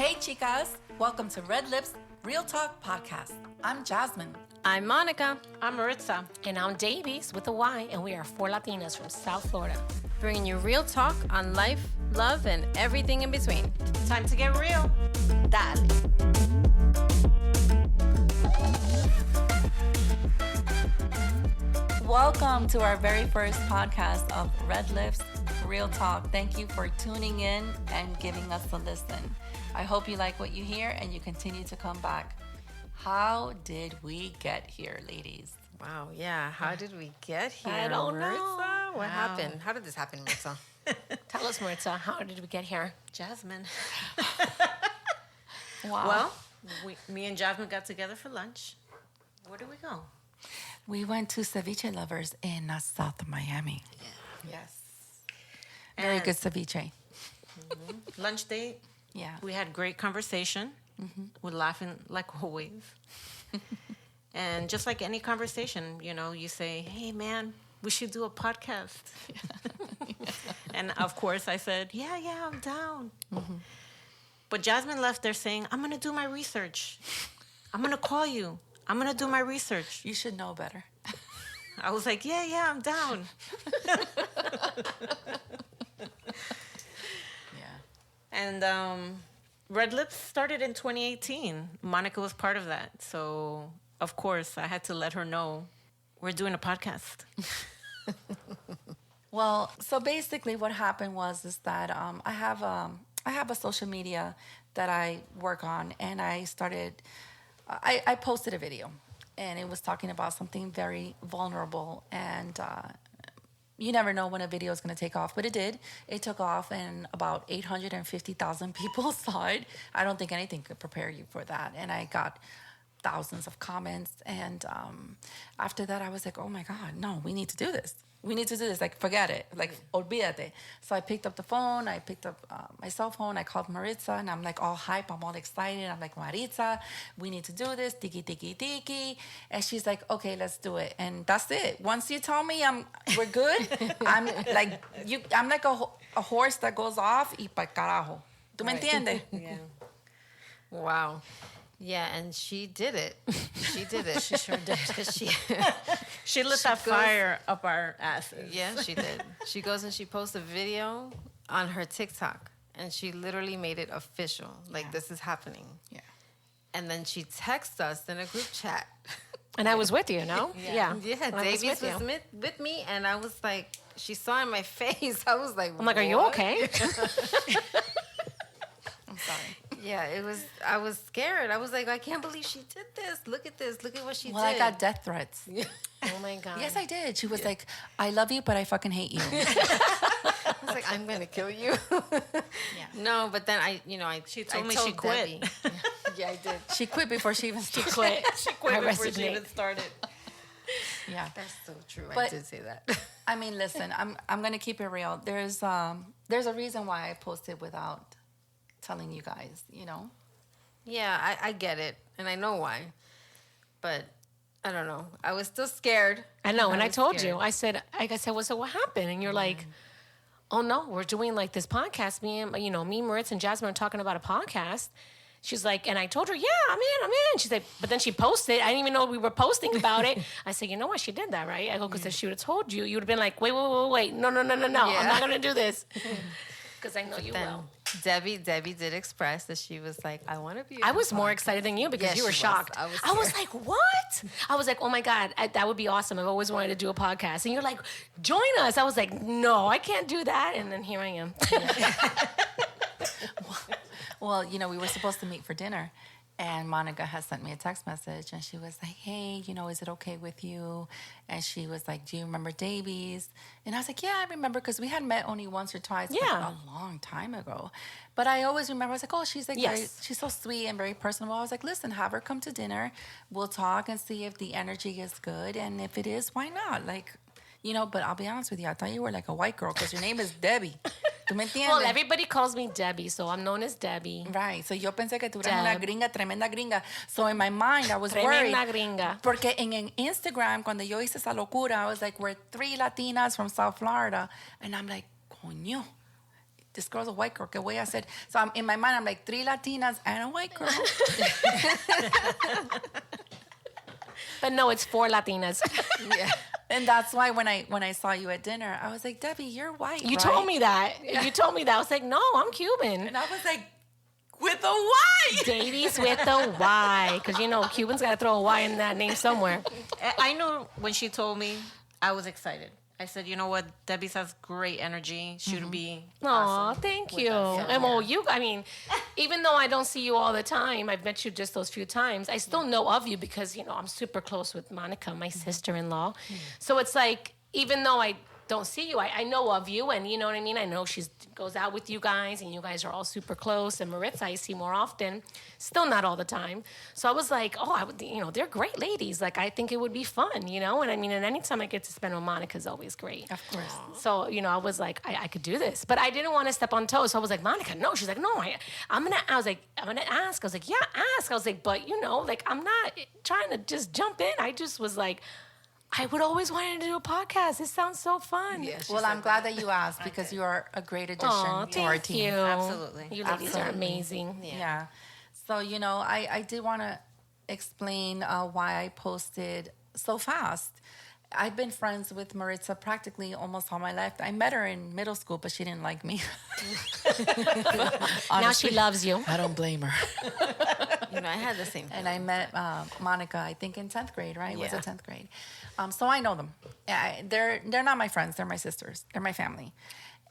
Hey, chicas. Welcome to Red Lips Real Talk Podcast. I'm Jasmin. I'm Monica. I'm Maritza. And I'm Deibys with a Y, and we are four Latinas from South Florida. Bringing you real talk on life, love, and everything in between. Time to get real. Dale. Welcome to our very first podcast of Red Lips Real Talk. Thank you for tuning in and giving us a listen. I hope you like what you hear and you continue to come back. How did we get here, ladies? Wow, yeah. How did we get here? I don't know. Maritza? What happened? How did this happen, Maritza? Tell us, Maritza, how did we get here? Jasmin. Wow. Well, me and Jasmin got together for lunch. Where did we go? We went to ceviche lovers in South Miami. Yeah. Yes. Very good ceviche. Mm-hmm. Lunch date. Yeah. We had great conversation. Mm-hmm. We're laughing like always. And just like any conversation, you know, you say, hey, man, we should do a podcast. And, of course, I said, yeah, I'm down. Mm-hmm. But Jasmin left there saying, I'm going to do my research. I'm going to call you. I'm going to do my research. You should know better. I was like, yeah, I'm down. And Red Lips started in 2018. Monica was part of that. So, of course, I had to let her know we're doing a podcast. Well, so basically what happened is that I have a social media that I work on, and I posted a video, and it was talking about something very vulnerable, and you never know when a video is going to take off, but it did. It took off, and about 850,000 people saw it. I don't think anything could prepare you for that, and I got thousands of comments, and after that, I was like, oh my God, no, we need to do this. We need to do this. Like, forget it. Like, olvídate. So I picked up the phone. I picked up my cell phone. I called Maritza, and I'm like all hype. I'm all excited. I'm like, Maritza, we need to do this. Tiki, tiki, tiki. And she's like, okay, let's do it. And that's it. Once you tell me we're good, I'm like a horse that goes off y pa carajo. ¿Tú me entiendes? Yeah. Wow. Yeah, and she did it. She did it. She sure did. She lit that fire up our asses. Yeah, she did. She goes and she posts a video on her TikTok, and she literally made it official. Like, this is happening. Yeah. And then she texts us in a group chat. And I was with you, no? Yeah, Deibys was with me, and I was like, she saw in my face. I was like, I'm like, are you okay? I'm sorry. Yeah, I was scared. I was like, I can't believe she did this. Look at this. Look at what she did. Well, I got death threats. Oh, my God. Yes, I did. She was like, I love you, but I fucking hate you. I was like, I'm going to kill you. Yeah. No, but then She told me she quit. Debbie. Yeah, I did. She quit before she even started. She quit before she even started. Yeah. That's so true. But, I did say that. I mean, listen, I'm going to keep it real. There's a reason why I posted without telling you guys, you know? Yeah, I get it. And I know why. But I don't know. I was still scared. I know, and I told you. I said, well, so what happened? And you're like, oh, no, we're doing like this podcast. Me, Maritza and Jasmin are talking about a podcast. She's like, and I told her, yeah, I'm in. She's like, but then she posted. I didn't even know we were posting about it. I said, you know what? She did that, right? I go, because if she would have told you, you would have been like, wait. No. I'm not going to do this. Because I know you will. Debbie did express that she was like, I want to be. I was more excited than you because you were shocked. I was like, what? I was like, oh my God, that would be awesome. I've always wanted to do a podcast. And you're like, join us. I was like, no, I can't do that. And then here I am. Well, we were supposed to meet for dinner. And Monica has sent me a text message, and she was like, hey, is it okay with you? And she was like, do you remember Deibys? And I was like, yeah, I remember, because we had met only once or twice like, a long time ago. But I always remember, I was like, oh, she's like, she's so sweet and very personable. I was like, listen, have her come to dinner. We'll talk and see if the energy is good. And if it is, why not? Like, but I'll be honest with you, I thought you were like a white girl because your name is Debbie. ¿Tú me entiendes? Well, everybody calls me Debbie, so I'm known as Debbie. Right. So yo pensé que tú eras una gringa, tremenda gringa. So in my mind, I was worried. Tremenda gringa. Porque en Instagram, cuando yo hice esa locura, I was like, we're 3 Latinas from South Florida. And I'm like, coño. this girl's a white girl. Que way I said. So in my mind, I'm like, 3 Latinas and a white girl. But no, it's 4 Latinas. Yeah. And that's why when I saw you at dinner, I was like, Debbie, you're white. You right? told me that. You told me that. I was like, no, I'm Cuban. And I was like, with a Y. Davies with a Y. Because, Cubans got to throw a Y in that name somewhere. I know when she told me, I was excited. I said, you know what? Debbie has great energy. She would be Aw, awesome thank with you. us. And well, even though I don't see you all the time, I've met you just those few times, I still know of you because, I'm super close with Monica, my sister-in-law. So it's like, even though I don't see you, I know of you, and you know what I mean? I know she goes out with you guys, and you guys are all super close, and Maritza I see more often, still not all the time. So I was like, they're great ladies. Like, I think it would be fun, and I mean, and anytime I get to spend with Monica is always great. Of course. So, I was like, I could do this. But I didn't want to step on toes. So I was like, Monica, no. She's like, no, I'm going to ask. I was like, yeah, ask. I was like, but, I'm not trying to just jump in. I just was like, I would always wanted to do a podcast. It sounds so fun. Yeah, Well, I'm glad that you asked because you are a great addition to our thank team. you. Absolutely. You ladies are amazing. Yeah. So, I did want to explain why I posted so fast. I've been friends with Maritza practically almost all my life. I met her in middle school, but she didn't like me. Now she loves you. I don't blame her. I had the same thing. And I met Monica, I think, in 10th grade, right? Yeah. Was it 10th grade? So I know them. They're not my friends. They're my sisters. They're my family.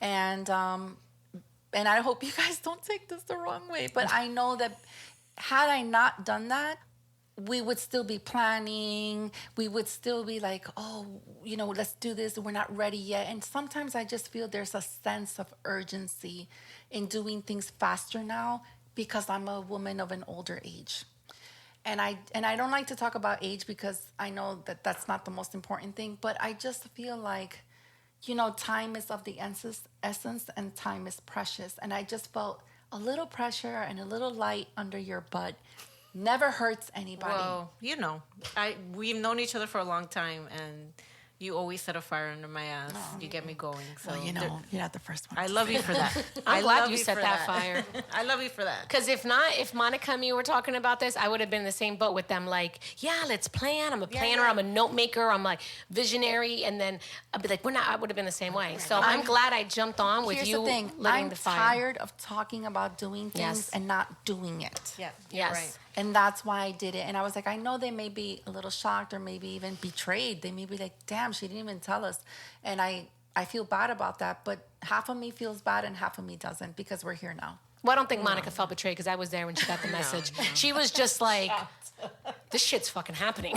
And I hope you guys don't take this the wrong way, but I know that had I not done that, we would still be planning. We would still be like, let's do this. We're not ready yet. And sometimes I just feel there's a sense of urgency in doing things faster now because I'm a woman of an older age. And I don't like to talk about age because I know that that's not the most important thing, but I just feel like, time is of the essence and time is precious. And I just felt a little pressure and a little light under your butt never hurts anybody. Well, we've known each other for a long time, and you always set a fire under my ass. You get me going. So Well, you're not the first one. I love you for that. I'm glad love you set for that fire. I love you for that. Because if Monica and me were talking about this, I would have been in the same boat with them. Like, yeah, let's plan. I'm a planner. yeah. I'm a note maker. I'm like visionary. And then I'd be like, I would have been the same way. So I'm glad I jumped on with Here's you the thing. lighting I'm the fire. tired of talking about doing things Yes. and not doing it. Yeah. Yes. Right. And that's why I did it. And I was like, I know they may be a little shocked or maybe even betrayed. They may be like, damn, she didn't even tell us. And I feel bad about that. But half of me feels bad and half of me doesn't because we're here now. Well, I don't think Monica felt betrayed because I was there when she got the message. She was just like, this shit's fucking happening.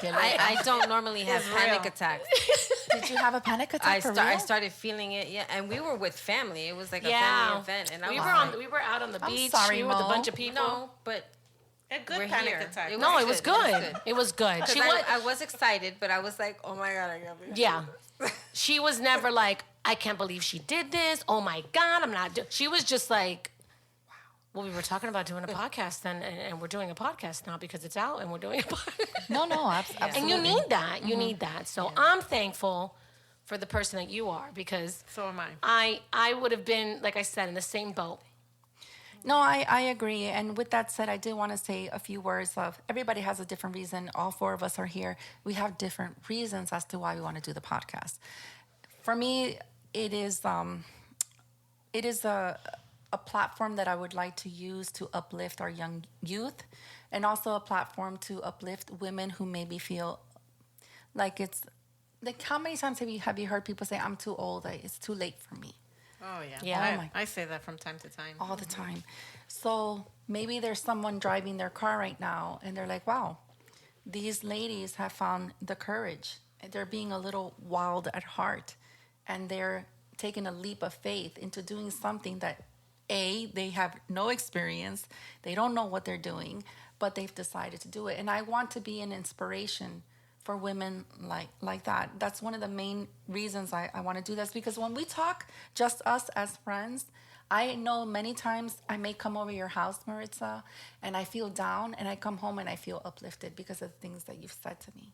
I don't normally have panic attacks. Did you have a panic attack for real? I started feeling it, yeah. And we were with family. It was like a Yeah. family event. And We were out on the I'm beach. sorry, we were with a Mo. bunch of people. No, but A good we're panic here. attack. No, it was good. It was good. Because She was, I was excited, but I was like, oh my God, I got me. yeah. She was never like, I can't believe she did this. Oh my God, I'm not doing. She was just like, wow. Well, we were talking about doing a podcast, and we're doing a podcast now because it's out, and we're doing a podcast. No, absolutely. And you need that. You need that. So I'm thankful for the person that you are because So am I. I would have been, like I said, in the same boat. No, I agree. And with that said, I do want to say a few words of everybody has a different reason. All 4 of us are here. We have different reasons as to why we want to do the podcast. For me, it is a platform that I would like to use to uplift our young youth and also a platform to uplift women who maybe feel like it's like, how many times have you heard people say, I'm too old, it's too late for me? Oh, yeah. Yeah. I say that from time to time. All the time. So maybe there's someone driving their car right now and they're like, wow, these ladies have found the courage. They're being a little wild at heart and they're taking a leap of faith into doing something that they have no experience. They don't know what they're doing, but they've decided to do it. And I want to be an inspiration for women like that. That's one of the main reasons I want to do this, because when we talk, just us as friends, I know many times I may come over your house, Maritza, and I feel down, and I come home and I feel uplifted because of the things that you've said to me.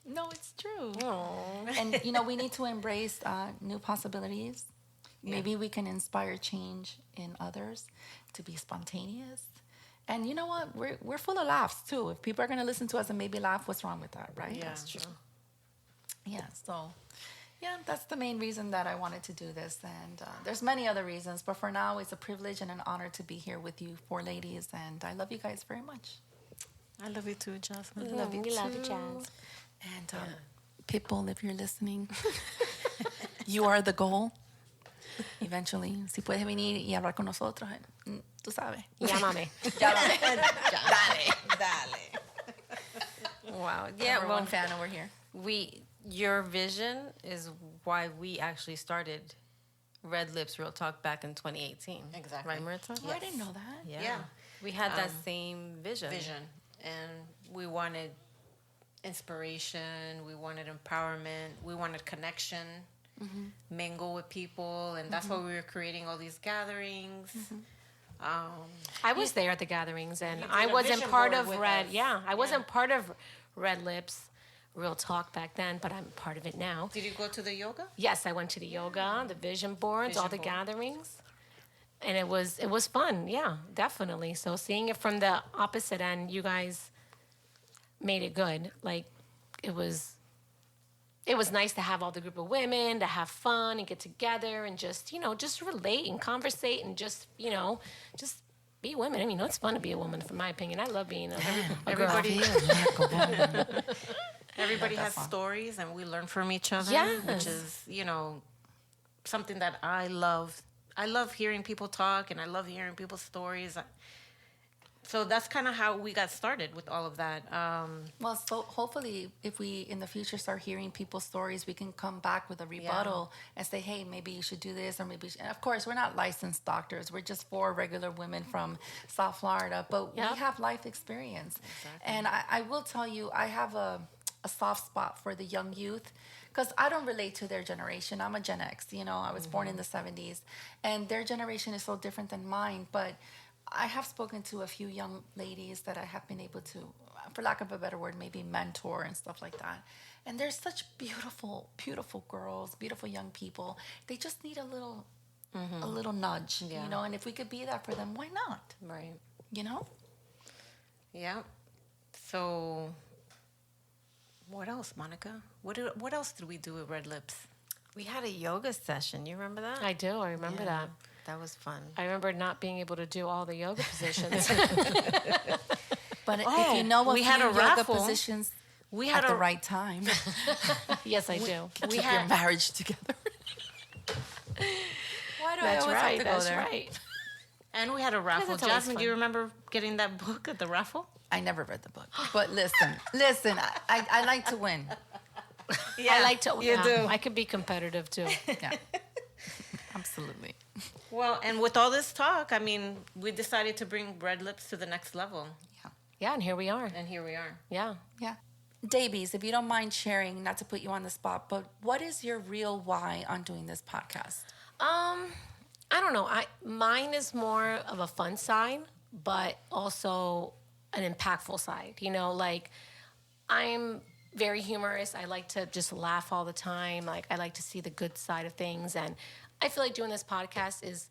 No, it's true. Oh. And, we need to embrace new possibilities. Maybe we can inspire change in others to be spontaneous. And you know what? We're full of laughs, too. If people are going to listen to us and maybe laugh, what's wrong with that, right? Yeah. That's true. Yeah, so, yeah, that's the main reason that I wanted to do this. And there's many other reasons. But for now, it's a privilege and an honor to be here with you four ladies. And I love you guys very much. I love you too, Jasmine. Love you, Jazz. And Pitbull, if you're listening, you are the goal. Eventually, si puedes venir y hablar con nosotros, tú sabes. Llámame. Dale. Wow. Yeah, Yeah. we're Well, one fan over here. your vision is why we actually started Red Lips Real Talk back in 2018. Exactly. Right, Maritza? Oh, I didn't know that. Yeah. We had that same vision. And we wanted inspiration, we wanted empowerment, we wanted connection, mingle with people, and that's why we were creating all these gatherings. I was there at the gatherings, and You did I a wasn't vision part board of with Red. us. Yeah, I wasn't part of Red Lips Real Talk back then, but I'm part of it now. Did you go to the yoga? Yes, I went to the yoga, the vision boards, all the Vision board. gatherings, and it was fun. Yeah, definitely. So seeing it from the opposite end, you guys made it good. Like it was nice to have all the group of women to have fun and get together and just just relate and conversate and just just be women. I mean, it's fun to be a woman, from my opinion. I love being a girl. Everybody has stories, and we learn from each other, Yes. which is, something that I love. I love hearing people talk, and I love hearing people's stories. So that's kind of how we got started with all of that. Well, so hopefully, if we in the future start hearing people's stories, we can come back with a rebuttal and say, "Hey, maybe you should do this," or maybe. And of course, we're not licensed doctors. We're just four regular women from South Florida, but we have life experience. And I will tell you, I have a soft spot for the young youth because I don't relate to their generation. I'm a Gen X. I was born in the 70s, and their generation is so different than mine, but I have spoken to a few young ladies that I have been able to, for lack of a better word, maybe mentor and stuff like that. And they're such beautiful, beautiful girls, beautiful young people. They just need a little nudge, and if we could be that for them, why not? Right. Yeah. So, what else, Monica? What else did we do with Red Lips? We had a yoga session. You remember that? I do. I remember that. That was fun. I remember not being able to do all the yoga positions. But if you know what we had a yoga raffle. positions We at had the a right time, Yes, I do. keep your marriage together. Why do I That's always right. have to go That's there? right. And we had a raffle. that's always Jasmine, do fun. you remember getting that book at the raffle? I never read the book, but listen. I like to win. Yeah, I like to. You do. I could be competitive too. Yeah, absolutely. Well, and with all this talk, I mean, we decided to bring Red Lips to the next level, Yeah, and here we are. and here we are. Yeah. Yeah. Deibys, if you don't mind sharing, not to put you on the spot, but what is your real why on doing this podcast? I don't know. Mine is more of a fun side, but also an impactful side. Like I'm very humorous. I like to just laugh all the time. Like I like to see the good side of things, and I feel like doing this podcast is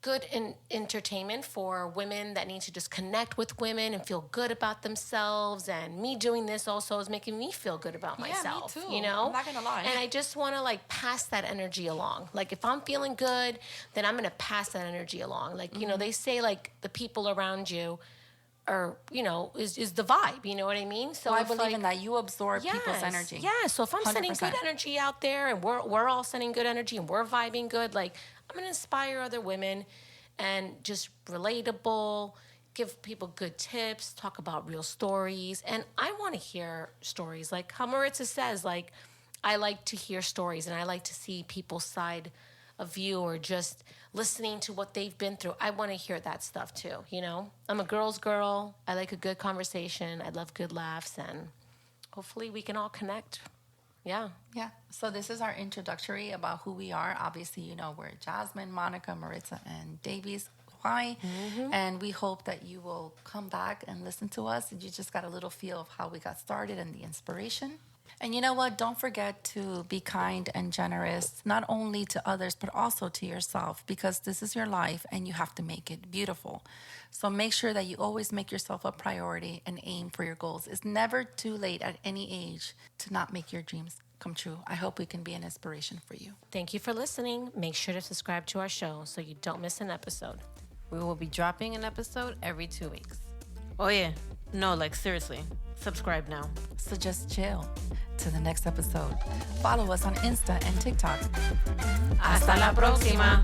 good entertainment for women that need to just connect with women and feel good about themselves. And me doing this also is making me feel good about me myself. too. I'm not gonna lie. And I just want to pass that energy along. Like if I'm feeling good, then I'm gonna pass that energy along. Like they say the people around you are is the vibe. You know what I mean? So I if, believe in that. You absorb people's energy. Yeah. So if I'm sending good 100%. energy out there, and we're all sending good energy, and we're vibing good, I'm gonna inspire other women, and just relatable, give people good tips, talk about real stories, and I want to hear stories like how Maritza says. I like to hear stories, and I like to see people's side of view, or just listening to what they've been through. I want to hear that stuff too. I'm a girl's girl. I like a good conversation. I love good laughs, and hopefully we can all connect. Yeah. Yeah. So this is our introductory about who we are. Obviously, we're Jasmin, Monica, Maritza, and Deibys. why. And we hope that you will come back and listen to us. And you just got a little feel of how we got started and the inspiration. And you know what? Don't forget to be kind and generous, not only to others, but also to yourself, because this is your life and you have to make it beautiful. So make sure that you always make yourself a priority and aim for your goals. It's never too late at any age to not make your dreams come true. I hope we can be an inspiration for you. Thank you for listening. Make sure to subscribe to our show so you don't miss an episode. We will be dropping an episode every 2 weeks. Oh, yeah. No, like, seriously. Subscribe now. So just chill to the next episode. Follow us on Insta and TikTok. Hasta la próxima.